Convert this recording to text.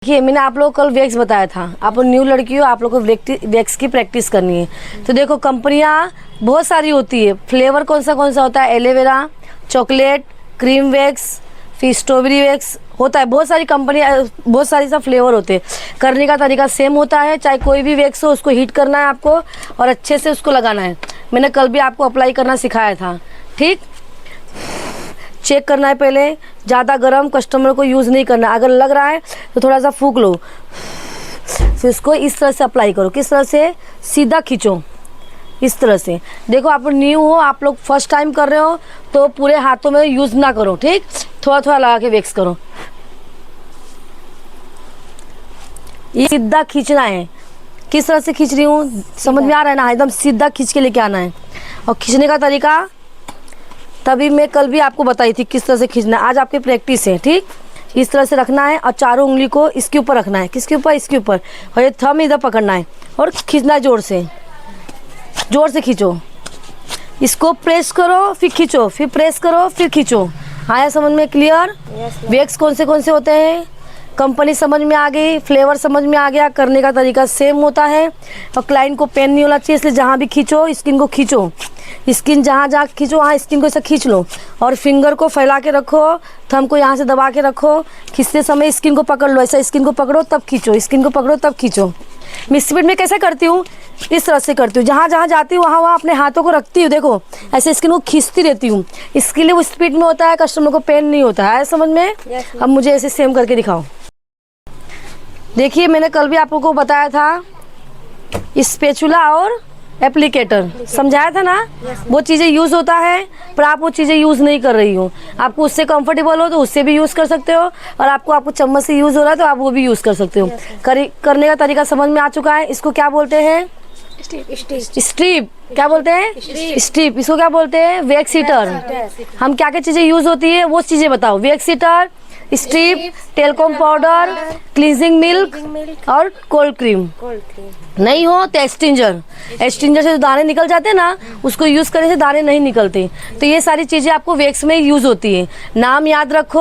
देखिए मैंने आप लोग को कल वैक्स बताया था। आप न्यू लड़की हो, आप लोग को वैक्स की प्रैक्टिस करनी है। तो देखो कंपनियाँ बहुत सारी होती है। फ्लेवर कौन सा होता है, एलोवेरा, चॉकलेट, क्रीम वैक्स, फिर स्ट्रॉबेरी वैक्स होता है। बहुत सारी कंपनियाँ, बहुत सारी सा फ्लेवर होते हैं। करने का तरीका सेम होता है, चाहे कोई भी वैक्स हो, उसको हीट करना है आपको और अच्छे से उसको लगाना है। मैंने कल भी आपको अप्लाई करना सिखाया था। ठीक, चेक करना है पहले, ज़्यादा गर्म कस्टमर को यूज़ नहीं करना। अगर लग रहा है तो थोड़ा सा फूंक लो, फिर इसको इस तरह से अप्लाई करो। किस तरह से? सीधा खींचो, इस तरह से। देखो आप न्यू हो, आप लोग फर्स्ट टाइम कर रहे हो तो पूरे हाथों में यूज़ ना करो। ठीक, थोड़ा थोड़ा लगा के वैक्स करो। ये सीधा खींचना है। किस तरह से खींच रही हूँ समझ में आ रहा है ना? एकदम सीधा खींच के लेके आना है। और खींचने का तरीका तभी मैं कल भी आपको बताई थी किस तरह से खींचना है। आज आपकी प्रैक्टिस है। ठीक, इस तरह से रखना है और चारों उंगली को इसके ऊपर रखना है। किसके ऊपर? इसके ऊपर। और ये थंब इधर पकड़ना है और खींचना है जोर से। जोर से खींचो, इसको प्रेस करो फिर खींचो, फिर प्रेस करो फिर खींचो। आया समझ में? क्लियर? वैक्स कौन से होते हैं, कंपनी समझ में आ गई, फ्लेवर समझ में आ गया, करने का तरीका सेम होता है। और क्लाइंट को पेन नहीं होना चाहिए, इसलिए जहाँ भी खींचो स्किन को खींचो। स्किन जहाँ जहाँ खींचो वहाँ स्किन को ऐसा खींच लो और फिंगर को फैला के रखो, थंब को यहाँ से दबा के रखो। खींचते समय स्किन को पकड़ लो, ऐसा स्किन को पकड़ो तब खींचो, स्किन को पकड़ो तब खींचो। मैं स्पीड में कैसे करती हूँ, इस तरह से करती हूँ। जहाँ जहाँ जाती हूँ वहाँ अपने हाथों को रखती हूँ। देखो ऐसे स्किन को खींचती रहती हूँ। इसके लिए वो स्पीड में होता है, कस्टमर को पेन नहीं होता है। समझ में? अब मुझे ऐसे सेम करके दिखाओ। देखिए मैंने कल भी आप लोगों को बताया था, स्पैचुला और एप्लीकेटर समझाया था ना। वो चीज़ें यूज़ होता है, पर आप वो चीज़ें यूज़ नहीं कर रही हो। आपको उससे कंफर्टेबल हो तो उससे भी यूज़ कर सकते हो, और आपको चम्मच से यूज़ हो रहा है तो आप वो भी यूज़ कर सकते हो। करने का तरीका समझ में आ चुका है। इसको क्या बोलते हैं? स्ट्रिप। क्या बोलते हैं? स्ट्रिप। इसको क्या बोलते हैं? Wax heater. हम क्या क्या चीज़ें यूज़ होती है वो चीज़ें बताओ। Wax heater, strip, telecom powder, cleansing milk और कोल्ड क्रीम। नहीं हो तो एक्सटिंजर। एक्सटिंजर से जो दाने निकल जाते हैं ना, उसको यूज़ करने से दाने नहीं निकलते। तो ये सारी चीज़ें आपको वैक्स में यूज़ होती है। नाम याद रखो।